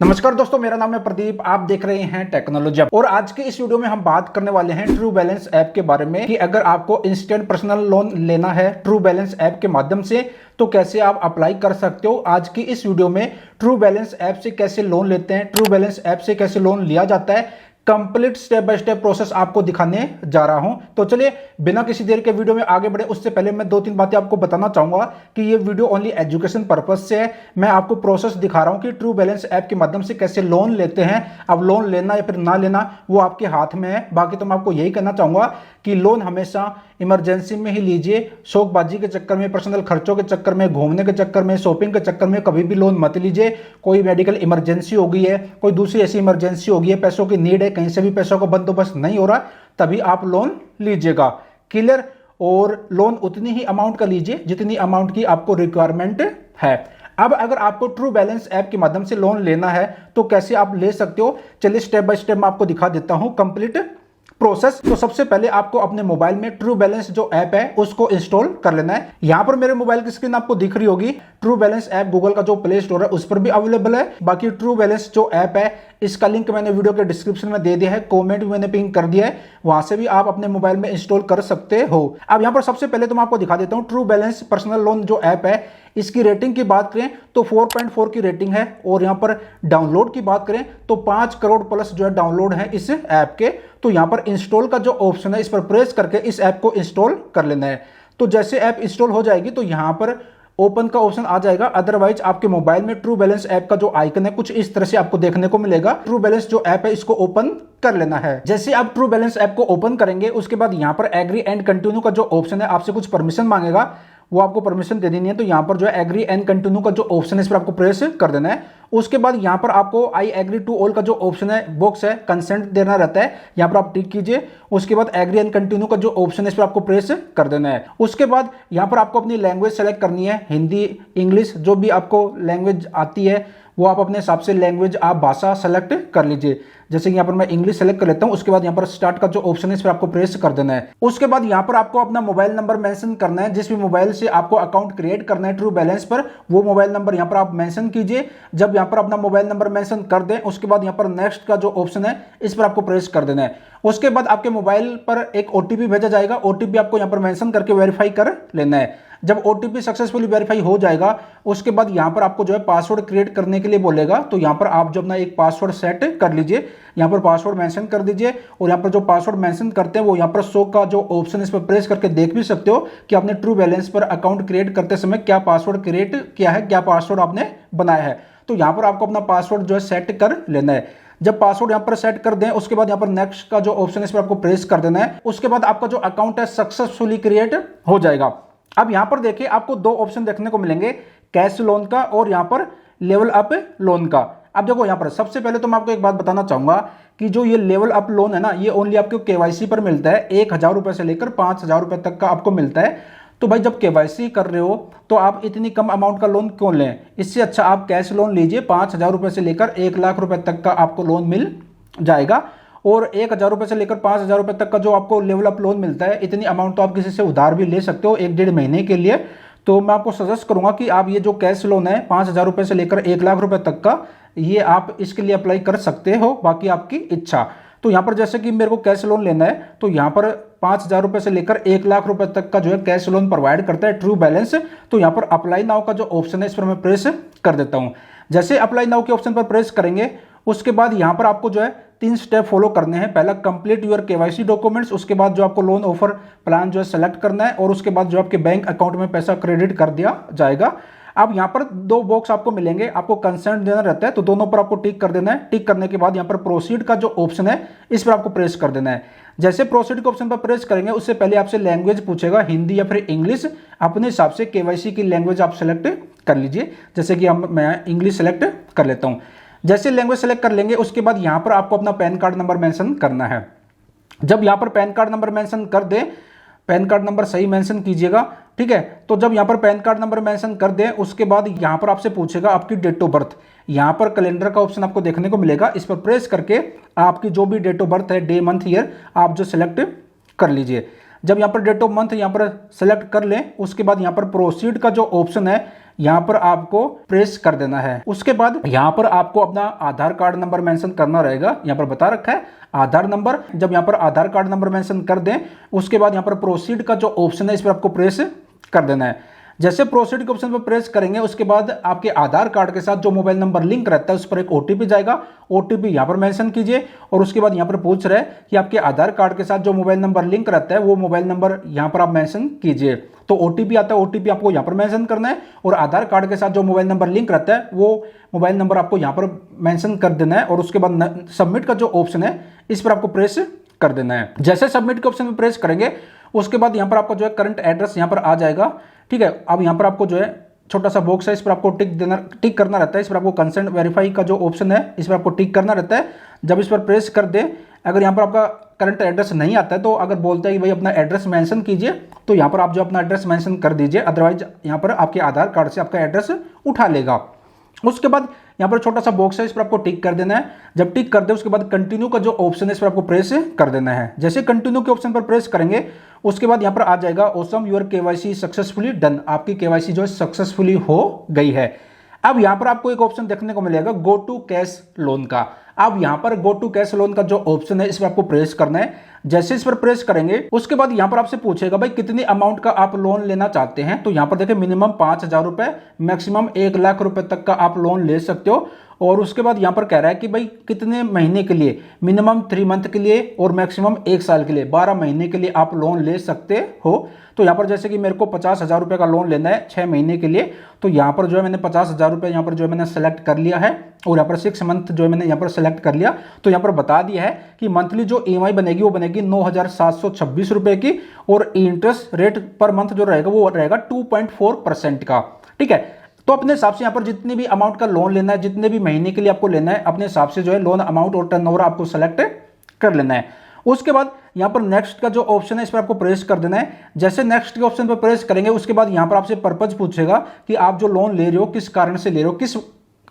नमस्कार दोस्तों, मेरा नाम है प्रदीप। आप देख रहे हैं टेक्नोलॉजी और आज के इस वीडियो में हम बात करने वाले हैं ट्रू बैलेंस ऐप के बारे में कि अगर आपको इंस्टेंट पर्सनल लोन लेना है ट्रू बैलेंस ऐप के माध्यम से तो कैसे आप अप्लाई कर सकते हो। आज की इस वीडियो में ट्रू बैलेंस ऐप से कैसे लोन लेते हैं, ट्रू बैलेंस ऐप से कैसे लोन लिया जाता है, complete step by step process आपको दिखाने जा रहा हूं। तो चलिए बिना किसी देर के वीडियो में आगे बढ़े उससे पहले मैं दो तीन बातें आपको बताना चाहूंगा कि ये वीडियो ओनली एजुकेशन पर्पस से है। मैं आपको प्रोसेस दिखा रहा हूं कि ट्रू बैलेंस ऐप के माध्यम से कैसे लोन लेते हैं। अब लोन लेना या फिर ना लेना वो आपके हाथ में है। बाकी तो मैं आपको यही कहना चाहूंगा कि लोन हमेशा इमरजेंसी में ही लीजिए। शौकबाजी के चक्कर में, पर्सनल खर्चों के चक्कर में, घूमने के चक्कर में, शॉपिंग के चक्कर में कभी भी लोन मत लीजिए। कोई मेडिकल इमरजेंसी हो गई है, कोई दूसरी ऐसी इमरजेंसी हो गई है, पैसों की नीड है, कहीं से भी पैसों का बंदोबस्त नहीं हो रहा, तभी आप लोन लीजिएगा। क्लियर? और लोन उतनी ही अमाउंट का लीजिए जितनी अमाउंट की आपको रिक्वायरमेंट है। अब अगर आपको ट्रू बैलेंस ऐप के माध्यम से लोन लेना है तो कैसे आप ले सकते हो, चलिए स्टेप बाय स्टेप मैं आपको दिखा देता हूं कंप्लीट प्रोसेस। तो सबसे पहले आपको अपने मोबाइल में ट्रू बैलेंस जो ऐप है उसको इंस्टॉल कर लेना है। यहां पर मेरे मोबाइल की स्क्रीन आपको दिख रही होगी। ट्रू बैलेंस ऐप गूगल का जो प्ले स्टोर है उस पर भी अवेलेबल है। बाकी ट्रू बैलेंस जो ऐप है इसका लिंक मैंने वीडियो के डिस्क्रिप्शन में दे दिया है, कमेंट भी मैंने पिन कर दिया है, वहां से भी आप अपने मोबाइल में इंस्टॉल कर सकते हो। अब यहां पर सबसे पहले तो मैं आपको दिखा देता हूं ट्रू बैलेंस पर्सनल लोन जो ऐप है इसकी रेटिंग की बात करें तो 4.4 की रेटिंग है। और यहां पर डाउनलोड की बात करें तो 5 करोड़ प्लस जो है डाउनलोड है इस ऐप के। तो यहां पर इंस्टॉल का जो ऑप्शन है इस पर प्रेस करके इस ऐप को इंस्टॉल कर लेना है। तो जैसे ऐप इंस्टॉल हो जाएगी तो यहां पर ओपन का ऑप्शन आ जाएगा। अदरवाइज आपके मोबाइल में ट्रू बैलेंस ऐप का जो आइकन है कुछ इस तरह से आपको देखने को मिलेगा। ट्रू बैलेंस जो ऐप है इसको ओपन कर लेना है। जैसे आप ट्रू बैलेंस ऐप को ओपन करेंगे उसके बाद यहां पर एग्री एंड कंटिन्यू का जो ऑप्शन है, आपसे कुछ परमिशन मांगेगा, वो आपको परमिशन दे देनी है। तो यहां पर जो है एग्री एंड कंटिन्यू का जो ऑप्शन है इस पर आपको प्रेस कर देना है। उसके बाद यहां पर आपको आई एग्री टू ऑल का जो ऑप्शन है, बॉक्स है, कंसेंट देना रहता है, यहां पर आप टिक कीजिए। उसके बाद एग्री एंड कंटिन्यू का जो ऑप्शन है इस पर आपको प्रेस कर देना है। उसके बाद यहां पर आपको अपनी लैंग्वेज सेलेक्ट करनी है, हिंदी, इंग्लिश, जो भी आपको लैंग्वेज आती है वो आप अपने हिसाब से लैंग्वेज आप भाषा सेलेक्ट कर लीजिए। जैसे कि यहाँ पर मैं इंग्लिश सेलेक्ट कर लेता हूँ। उसके बाद यहाँ पर स्टार्ट का जो ऑप्शन है इस पर आपको प्रेस कर देना है। उसके बाद यहाँ पर आपको अपना मोबाइल नंबर मेंशन करना है। जिस भी मोबाइल से आपको अकाउंट क्रिएट करना है ट्रू बैलेंस पर, वो मोबाइल नंबर यहाँ पर आप मेंशन कीजिए। जब यहाँ पर अपना मोबाइल नंबर मेंशन कर दें उसके बाद यहाँ पर नेक्स्ट का जो ऑप्शन है इस पर आपको प्रेस कर देना है। उसके बाद आपके मोबाइल पर एक ओटीपी भेजा जाएगा। ओटीपी आपको यहाँ पर मेंशन करके वेरीफाई कर लेना है। जब ओटीपी सक्सेसफुली वेरीफाई हो जाएगा उसके बाद यहां पर आपको जो है पासवर्ड क्रिएट करने के लिए बोलेगा। तो यहां पर आप जो अपना एक पासवर्ड सेट कर लीजिए, यहां पर पासवर्ड मेंशन कर दीजिए। और यहां पर जो पासवर्ड मेंशन करते हैं वो यहां पर शो का जो ऑप्शन इस पर प्रेस करके देख भी सकते हो कि आपने ट्रू बैलेंस पर अकाउंट क्रिएट करते समय क्या पासवर्ड क्रिएट किया है, क्या पासवर्ड आपने बनाया है। तो यहां पर आपको अपना पासवर्ड जो है सेट कर लेना है। जब पासवर्ड यहां पर सेट कर दें उसके बाद यहां पर नेक्स्ट का जो ऑप्शन है इस पर आपको प्रेस कर देना है। उसके बाद आपका जो अकाउंट है सक्सेसफुली क्रिएट हो जाएगा। अब यहां पर देखिए आपको दो ऑप्शन देखने को मिलेंगे, कैश लोन का और यहां पर लेवल अप लोन का। अब देखो यहां पर सबसे पहले तो मैं आपको एक बात बताना चाहूंगा कि जो ये लेवल अप लोन है ना, ये ओनली आपको केवाईसी पर मिलता है। 1,000 रुपए से लेकर 5,000 रुपए तक का आपको मिलता है। तो भाई जब केवाईसी कर रहे हो तो आप इतनी कम अमाउंट का लोन क्यों लें? इससे अच्छा आप कैश लोन लीजिए। 5,000 रुपए से लेकर 1,00,000 रुपए तक का आपको लोन मिल जाएगा। और 1,000 रुपए से लेकर 5,000 रुपए तक का जो आपको लेवल अप लोन मिलता है, इतनी अमाउंट तो आप किसी से उधार भी ले सकते हो 1-1.5 महीने के लिए। तो मैं आपको सजेस्ट करूंगा कि आप ये जो कैश लोन है 5,000 रुपए से लेकर 1,00,000 रुपए तक का, ये आप इसके लिए अप्लाई कर सकते हो, बाकी आपकी इच्छा। तो यहाँ पर जैसे कि मेरे को कैश लोन लेना है तो यहाँ पर 5,000 रुपए से लेकर 1,00,000 रुपए तक का जो है कैश लोन प्रोवाइड करता है ट्रू बैलेंस। तो यहाँ पर अप्लाई नाउ का जो ऑप्शन है इस पर मैं प्रेस कर देता हूँ। जैसे अप्लाई नाउ के ऑप्शन पर प्रेस करेंगे उसके बाद यहाँ पर आपको जो है 3 स्टेप फॉलो करने हैं। पहला कंप्लीट योर केवाईसी डॉक्यूमेंट्स, उसके बाद जो आपको लोन ऑफर प्लान जो है सेलेक्ट करना है और उसके बाद जो आपके बैंक अकाउंट में पैसा क्रेडिट कर दिया जाएगा। अब यहाँ पर 2 बॉक्स आपको मिलेंगे, आपको कंसेंट देना रहता है तो दोनों पर आपको टिक कर देना है। टिक करने के बाद यहाँ पर प्रोसीड का जो ऑप्शन है इस पर आपको प्रेस कर देना है। जैसे प्रोसीड के ऑप्शन पर प्रेस करेंगे उससे पहले आपसे लैंग्वेज पूछेगा, हिंदी या फिर इंग्लिश। अपने हिसाब से केवाईसी की लैंग्वेज आप सेलेक्ट कर लीजिए। जैसे कि मैं इंग्लिश सेलेक्ट कर लेता हूँ। जैसे लैंग्वेज सेलेक्ट कर लेंगे उसके बाद यहां पर आपको अपना पैन कार्ड नंबर मेंशन करना है। जब यहां पर पैन कार्ड नंबर मेंशन कर दे, पैन कार्ड नंबर सही मेंशन कीजिएगा, ठीक है। तो जब यहां पर पैन कार्ड नंबर मेंशन कर दें उसके बाद यहां पर आपसे पूछेगा आपकी डेट ऑफ बर्थ। यहां पर कैलेंडर का ऑप्शन आपको देखने को मिलेगा, इस पर प्रेस करके आपकी जो भी डेट ऑफ बर्थ है, डे मंथ ईयर, आप जो सिलेक्ट कर लीजिए। जब यहाँ पर डेट ऑफ मंथ यहाँ पर सेलेक्ट कर लें उसके बाद यहाँ पर प्रोसीड का जो ऑप्शन है यहाँ पर आपको प्रेस कर देना है। उसके बाद यहाँ पर आपको अपना आधार कार्ड नंबर मेंशन करना रहेगा। यहाँ पर बता रखा है आधार नंबर। जब यहाँ पर आधार कार्ड नंबर मेंशन कर दें, उसके बाद यहाँ पर प्रोसीड का जो ऑप्शन है इस पर आपको प्रेस कर देना है। जैसे प्रोसीड के ऑप्शन पर प्रेस करेंगे, उसके बाद आपके आधार कार्ड के साथ जो मोबाइल नंबर लिंक रहता है उस पर एक ओटीपी जाएगा। ओटीपी यहाँ पर मेंशन कीजिए और उसके बाद यहाँ पर पूछ रहा है कि आपके आधार कार्ड के साथ जो मोबाइल नंबर लिंक रहता है वो मोबाइल नंबर यहाँ पर आप मेंशन कीजिए। तो ओटीपी आता है, ओटीपी आपको यहाँ पर मेंशन करना है और आधार कार्ड के साथ जो मोबाइल नंबर लिंक रहता है वो मोबाइल नंबर आपको यहाँ पर मेंशन कर देना है और उसके बाद सबमिट का जो ऑप्शन है इस पर आपको प्रेस कर देना है। जैसे सबमिट के ऑप्शन पर प्रेस करेंगे, उसके बाद यहाँ पर आपका जो है करंट एड्रेस यहाँ पर आ जाएगा। ठीक है, अब यहाँ पर आपको जो है छोटा सा बॉक्स है, इस पर आपको टिक करना रहता है। इस पर आपको कंसेंट वेरीफाई का जो ऑप्शन है इस पर आपको टिक करना रहता है। जब इस पर प्रेस कर दे, अगर यहाँ पर आपका करंट एड्रेस नहीं आता है तो अगर बोलता है कि भाई अपना एड्रेस मेंशन कीजिए, तो यहाँ पर आप जो अपना एड्रेस मेंशन कर दीजिए, अदरवाइज यहाँ पर आपके आधार कार्ड से आपका एड्रेस उठा लेगा। उसके बाद यहाँ पर छोटा सा बॉक्स है, इस पर आपको टिक कर देना है। जब टिक कर दे उसके बाद कंटिन्यू का जो ऑप्शन है इस पर आपको प्रेस कर देना है। जैसे कंटिन्यू के ऑप्शन पर प्रेस करेंगे, उसके बाद यहाँ पर आ जाएगा awesome your KYC successfully done, आपकी केवाईसी जो है सक्सेसफुली हो गई है। अब यहाँ पर आपको एक ऑप्शन देखने को मिलेगा गो टू कैश लोन का। अब यहाँ पर गो टू कैश लोन का जो ऑप्शन है इस पर आपको प्रेस करना है। जैसे इस पर प्रेस करेंगे, उसके बाद यहाँ पर आपसे पूछेगा भाई कितनी अमाउंट का आप लोन लेना चाहते हैं। तो यहाँ पर देखिए मिनिमम 5,000 रुपए, मैक्सिमम 1 लाख रुपए तक का आप लोन ले सकते हो। और उसके बाद यहाँ पर कह रहा है कि भाई कितने महीने के लिए, मिनिमम 3 मंथ के लिए और मैक्सिमम 1 साल के लिए, 12 महीने के लिए आप लोन ले सकते हो। तो यहाँ पर जैसे कि मेरे को 50,000 रुपये का लोन लेना है 6 महीने के लिए, तो यहाँ पर जो है मैंने 50,000 रुपये यहाँ पर जो है मैंने सेलेक्ट कर लिया है और यहाँ पर 6 मंथ जो है मैंने यहाँ पर सेलेक्ट कर लिया। तो यहाँ पर बता दिया है कि मंथली जो EMI बनेगी वो बनेगी 9,726 रुपये की और इंटरेस्ट रेट पर मंथ जो रहेगा वो रहेगा 2.4% का। ठीक है, तो अपने हिसाब से यहाँ पर जितनी भी अमाउंट का लोन लेना है, जितने भी महीने के लिए आपको लेना है, अपने हिसाब से जो है लोन अमाउंट और टर्नओवर आपको सेलेक्ट कर लेना है। उसके बाद यहाँ पर नेक्स्ट का जो ऑप्शन है इस पर आपको प्रेस कर देना है। जैसे नेक्स्ट के ऑप्शन पर प्रेस करेंगे, उसके बाद यहाँ पर आपसे पर्पज पूछेगा कि आप जो लोन ले रहे हो किस कारण से ले रहे हो, किस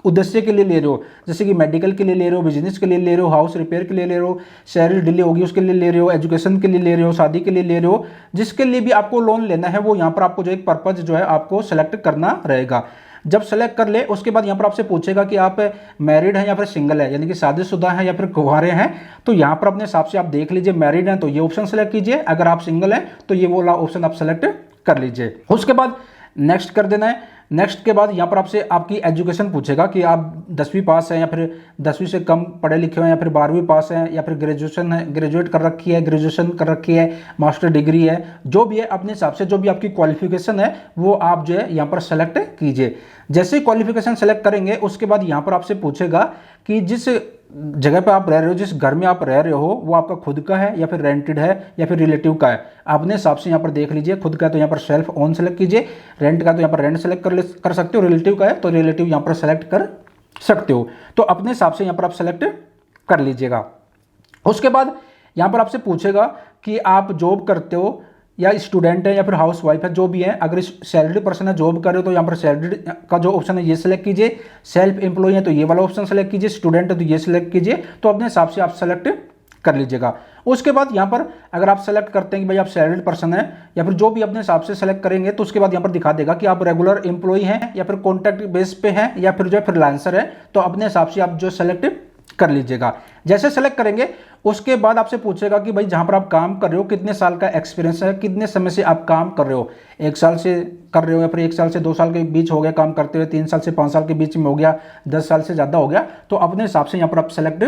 उद्देश्य के लिए ले रहे हो। जैसे कि मेडिकल के लिए ले रहे हो, बिजनेस के लिए ले रहे हो, हाउस रिपेयर के लिए ले रहे हो, सैलरी डिले होगी उसके लिए ले रहे हो, एजुकेशन के लिए ले रहे हो, शादी के लिए ले रहे हो, जिसके लिए भी आपको लोन लेना है वो यहाँ पर आपको जो एक पर्पज जो है आपको सेलेक्ट करना रहेगा। जब सेलेक्ट कर ले, उसके बाद यहाँ पर आपसे पूछेगा कि आप मैरिड हैं या फिर सिंगल है, यानी कि शादीशुदा हैं या फिर कुंवारे हैं। तो यहाँ पर अपने हिसाब से आप देख लीजिए, मैरिड हैं तो ये ऑप्शन सेलेक्ट कीजिए, अगर आप सिंगल हैं तो ये वाला ऑप्शन आप सेलेक्ट कर लीजिए। उसके बाद नेक्स्ट कर देना है। नेक्स्ट के बाद यहाँ पर आपसे आपकी एजुकेशन पूछेगा कि आप 10वीं पास हैं या फिर 10वीं से कम पढ़े लिखे हैं या फिर 12वीं पास हैं या फिर ग्रेजुएशन है, ग्रेजुएट कर रखी है, ग्रेजुएशन कर रखी है, मास्टर डिग्री है, जो भी है अपने हिसाब से जो भी आपकी क्वालिफिकेशन है वो आप जो है यहाँ पर सेलेक्ट कीजिए। जैसे क्वालिफिकेशन सेलेक्ट करेंगे, उसके बाद यहाँ पर आपसे पूछेगा कि जिस जगह पे आप रह रहे हो, जिस घर में आप रह रहे हो, वो आपका खुद का है या फिर रेंटेड है या फिर रिलेटिव का है। अपने हिसाब से यहाँ पर देख लीजिए, खुद का है तो यहाँ पर सेल्फ ओन सेलेक्ट कीजिए, रेंट का तो यहाँ पर रेंट सेलेक्ट कर सकते हो, रिलेटिव का है तो रिलेटिव यहाँ पर सेलेक्ट कर सकते हो। तो अपने हिसाब से यहाँ पर आप सेलेक्ट कर लीजिएगा। उसके बाद यहाँ पर आपसे पूछेगा कि आप जॉब करते हो या स्टूडेंट है या फिर हाउस वाइफ है, जो भी है। अगर सैलरी पर्सन है, जॉब कर रहे हो तो यहाँ पर सैलरी का जो ऑप्शन है ये सिलेक्ट कीजिए, सेल्फ एम्प्लॉय है तो ये वाला ऑप्शन सेलेक्ट कीजिए, स्टूडेंट है तो ये सिलेक्ट कीजिए। तो अपने हिसाब से आप सेलेक्ट कर लीजिएगा। उसके बाद यहाँ पर अगर आप सेलेक्ट करते हैं कि भाई आप सैलरीड पर्सन है या फिर जो भी अपने हिसाब से सेलेक्ट करेंगे, तो उसके बाद यहाँ पर दिखा देगा कि आप रेगुलर एम्प्लॉय हैं या फिर कॉन्ट्रैक्ट बेस पे हैं या फिर जो है फ्रीलांसर है। तो अपने हिसाब से आप जो सेलेक्ट कर लीजिएगा। जैसे सेलेक्ट करेंगे, उसके बाद आपसे पूछेगा कि भाई जहां पर आप काम कर रहे हो कितने साल का एक्सपीरियंस है, कितने समय से आप काम कर रहे हो, 1 साल से कर रहे हो या फिर 1 साल से 2 साल के बीच हो गया काम करते हुए, 3 साल से 5 साल के बीच में हो गया, 10 साल से ज़्यादा हो गया। तो अपने हिसाब से यहाँ पर आप सेलेक्ट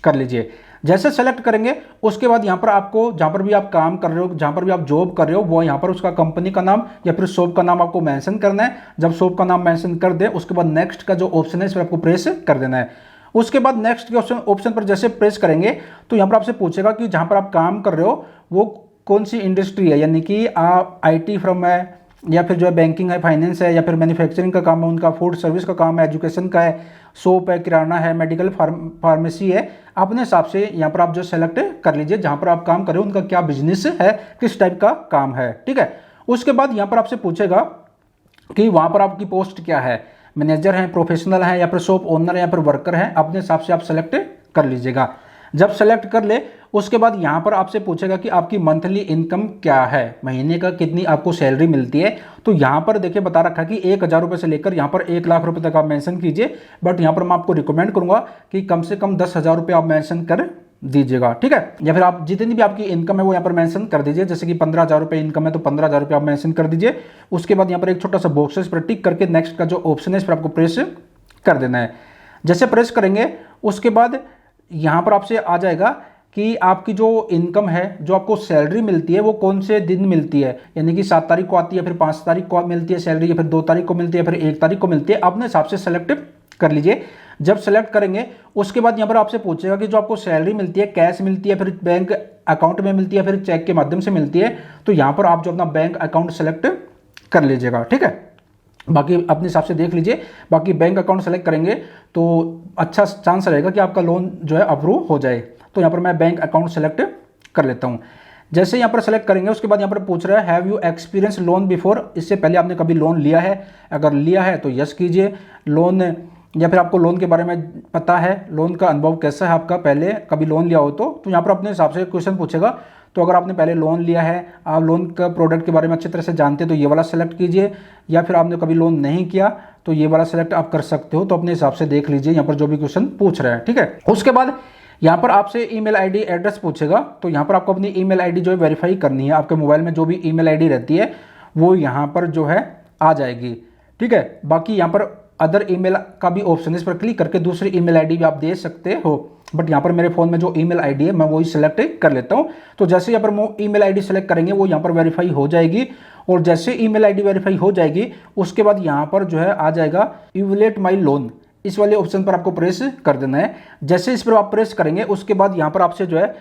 कर लीजिए। जैसे सेलेक्ट करेंगे, उसके बाद यहाँ पर आपको जहाँ पर भी आप काम कर रहे हो, जहाँ पर भी आप जॉब कर रहे हो, वो यहाँ पर उसका कंपनी का नाम या फिर शॉप का नाम आपको मेंशन करना है। जब शॉप का नाम मेंशन कर दे, उसके बाद नेक्स्ट का जो ऑप्शन है इस पर आपको प्रेस कर देना है। उसके बाद नेक्स्ट के ऑप्शन पर जैसे प्रेस करेंगे, तो यहाँ पर आपसे पूछेगा कि जहाँ पर आप काम कर रहे हो वो कौन सी इंडस्ट्री है, यानी कि आप IT फर्म है या फिर जो है बैंकिंग है, फाइनेंस है या फिर मैन्युफैक्चरिंग का काम है, उनका फूड सर्विस का काम है, एजुकेशन का है, शॉप है, किराना है, मेडिकल फार्मेसी है। अपने हिसाब से यहाँ पर आप जो सेलेक्ट कर लीजिए, जहाँ पर आप काम कर रहे हो उनका क्या बिजनेस है, किस टाइप का काम है। ठीक है, उसके बाद यहाँ पर आपसे पूछेगा कि वहाँ पर आपकी पोस्ट क्या है, मैनेजर हैं, प्रोफेशनल हैं या फिर शॉप ओनर है या फिर वर्कर हैं। अपने हिसाब से आप सेलेक्ट कर लीजिएगा। जब सेलेक्ट कर ले, उसके बाद यहाँ पर आपसे पूछेगा कि आपकी मंथली इनकम क्या है, महीने का कितनी आपको सैलरी मिलती है। तो यहाँ पर देखिए बता रखा है कि 1,000 रुपये से लेकर यहाँ पर 1,00,000 रुपये तक आप मेंशन कीजिए, बट यहाँ पर मैं आपको रिकमेंड करूँगा कि कम से कम 10,000 रुपये आप मेंशन कर दीजिएगा, ठीक है। या फिर आप जितनी भी आपकी इनकम है वो यहाँ पर मेंशन कर दीजिए, जैसे कि 15,000 रुपये इनकम है तो 15,000 रुपये आप मेंशन कर दीजिए। उसके बाद यहाँ पर एक छोटा सा बॉक्स है, इस पर टिक करके नेक्स्ट का जो ऑप्शन है इस पर आपको प्रेस कर देना है। जैसे प्रेस करेंगे उसके बाद यहाँ पर आपसे आ जाएगा कि आपकी जो इनकम है, जो आपको सैलरी मिलती है वो कौन से दिन मिलती है, यानी कि 7 तारीख को आती है, फिर 5 तारीख को मिलती है सैलरी, या फिर 2 तारीख को मिलती है, फिर 1 तारीख को मिलती है। अपने हिसाब से सेलेक्ट कर लीजिए। जब सेलेक्ट करेंगे उसके बाद यहाँ पर आपसे पूछेगा कि जो आपको सैलरी मिलती है कैश मिलती है, फिर बैंक अकाउंट में मिलती है, फिर चेक के माध्यम से मिलती है। तो यहाँ पर आप जो अपना बैंक अकाउंट सेलेक्ट कर लीजिएगा, ठीक है। बाकी अपने हिसाब से देख लीजिए। बाकी बैंक अकाउंट सेलेक्ट करेंगे तो अच्छा चांस रहेगा कि आपका लोन जो है अप्रूव हो जाए। तो यहाँ पर मैं बैंक अकाउंट सेलेक्ट कर लेता हूँ। जैसे यहाँ पर सेलेक्ट करेंगे उसके बाद यहाँ पर पूछ रहा है have you experience loan before, इससे पहले आपने कभी लोन लिया है, अगर लिया है तो यस कीजिए। लोन या फिर आपको लोन के बारे में पता है, लोन का अनुभव कैसा है आपका, पहले कभी लोन लिया हो तो यहाँ पर अपने हिसाब से क्वेश्चन पूछेगा। तो अगर आपने पहले लोन लिया है, आप लोन का प्रोडक्ट के बारे में अच्छी तरह से जानते हैं तो ये वाला सेलेक्ट कीजिए, या फिर आपने कभी लोन नहीं किया तो ये वाला सेलेक्ट आप कर सकते हो। तो अपने हिसाब से देख लीजिए यहाँ पर जो भी क्वेश्चन पूछ रहा है, ठीक है। उसके बाद यहाँ पर आपसे ईमेल आईडी एड्रेस पूछेगा, तो यहाँ पर आपको अपनी ईमेल आईडी जो है वेरीफाई करनी है। आपके मोबाइल में जो भी ईमेल आईडी रहती है वो यहाँ पर जो है आ जाएगी, ठीक है। बाकी यहाँ पर अदर ईमेल का भी ऑप्शन है, इस पर क्लिक करके दूसरी ईमेल आईडी भी आप दे सकते हो, बट यहाँ पर मेरे फ़ोन में जो ईमेल आईडी है मैं वही सिलेक्ट कर लेता हूँ। तो जैसे यहाँ पर ईमेल आईडी सेलेक्ट करेंगे वो यहाँ पर वेरीफाई हो जाएगी, और जैसे ईमेल आईडी वेरीफाई हो जाएगी उसके बाद यहाँ पर जो है आ जाएगा इवैल्यूएट माई लोन, इस वाले ऑप्शन पर आपको प्रेस कर देना है। जैसे इस पर आप प्रेस करेंगे उसके बाद यहाँ पर आपसे जो है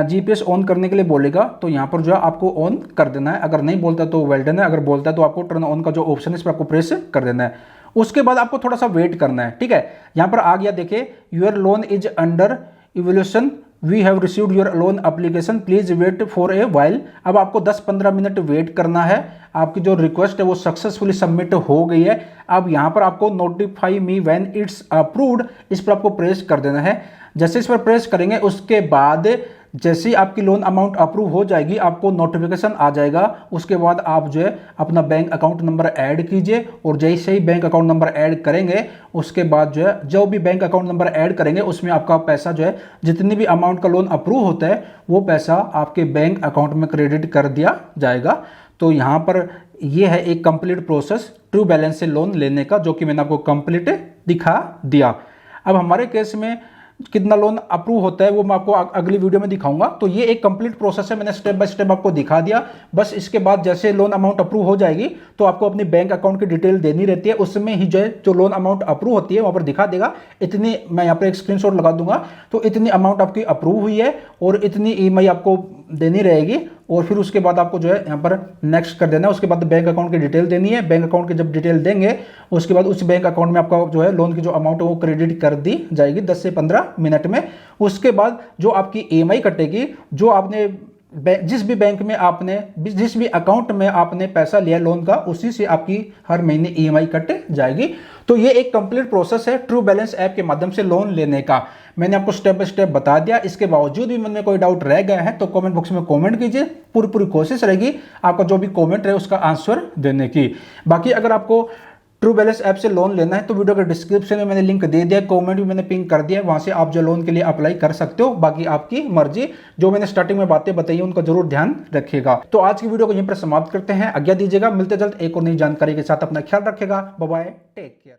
GPS ऑन करने के लिए बोलेगा, तो यहाँ पर जो है आपको ऑन कर देना है। अगर नहीं बोलता तो वेल डन है, अगर बोलता है तो आपको टर्न ऑन का जो ऑप्शन है इस पर आपको प्रेस कर देना है। उसके बाद आपको थोड़ा सा वेट करना है, ठीक है। यहाँ पर आ गया, देखिए your loan is under evaluation, we have received your loan application, please wait for a while. अब आपको 10-15 मिनट वेट करना है। आपकी जो रिक्वेस्ट है वो सक्सेसफुली सबमिट हो गई है। अब यहाँ पर आपको notify me when it's approved, इस पर आपको प्रेस कर देना है। जैसे इस पर प्रेस करेंगे उसके बाद जैसे ही आपकी लोन अमाउंट अप्रूव हो जाएगी आपको नोटिफिकेशन आ जाएगा। उसके बाद आप जो है अपना बैंक अकाउंट नंबर ऐड कीजिए, और जैसे ही बैंक अकाउंट नंबर ऐड करेंगे उसके बाद जो है जो भी बैंक अकाउंट नंबर ऐड करेंगे उसमें आपका पैसा जो है जितनी भी अमाउंट का लोन अप्रूव होता है वो पैसा आपके बैंक अकाउंट में क्रेडिट कर दिया जाएगा। तो यहाँ पर ये है एक कंप्लीट प्रोसेस ट्रू बैलेंस से लोन लेने का, जो कि मैंने आपको कंप्लीट दिखा दिया। अब हमारे केस में कितना लोन अप्रूव होता है वो मैं आपको अगली वीडियो में दिखाऊंगा। तो ये एक कंप्लीट प्रोसेस है, मैंने स्टेप बाय स्टेप आपको दिखा दिया। बस इसके बाद जैसे लोन अमाउंट अप्रूव हो जाएगी तो आपको अपनी बैंक अकाउंट की डिटेल देनी रहती है, उसमें ही जो लोन अमाउंट अप्रूव होती है वहां पर दिखा देगा इतनी, मैं यहाँ पर एक स्क्रीनशॉट लगा दूंगा, तो इतनी अमाउंट आपकी अप्रूव हुई है और इतनी EMI आपको देनी रहेगी। और फिर उसके बाद आपको जो है यहाँ पर नेक्स्ट कर देना है। उसके बाद बैंक अकाउंट की डिटेल देनी है। बैंक अकाउंट की जब डिटेल देंगे उसके बाद उस बैंक अकाउंट में आपका जो है लोन की जो अमाउंट है वो क्रेडिट कर दी जाएगी 10 से 15 मिनट में। उसके बाद जो आपकी EMI कटेगी, जो आपने जिस भी बैंक में आपने जिस भी अकाउंट में आपने पैसा लिया लोन का, उसी से आपकी हर महीने EMI कट जाएगी। तो ये एक कंप्लीट प्रोसेस है ट्रू बैलेंस ऐप के माध्यम से लोन लेने का। मैंने आपको स्टेप बाय स्टेप बता दिया। इसके बावजूद भी मन में कोई डाउट रह गया है तो कमेंट बॉक्स में कमेंट कीजिए, पूरी कोशिश रहेगी आपका जो भी कमेंट रहे उसका आंसर देने की। बाकी अगर आपको ट्रू बैलेंस ऐप से लोन लेना है तो वीडियो के डिस्क्रिप्शन में मैंने लिंक दे दिया, कमेंट भी मैंने पिन कर दिया, वहां से आप जो लोन के लिए अप्लाई कर सकते हो। बाकी आपकी मर्जी, जो मैंने स्टार्टिंग में बातें बताई उनका जरूर ध्यान रखिएगा। तो आज की वीडियो को यहीं पर समाप्त करते हैं, आज्ञा दीजिएगा, मिलते जल्द एक और नई जानकारी के साथ। अपना ख्याल रखिएगा, बाय बाय, टेक केयर।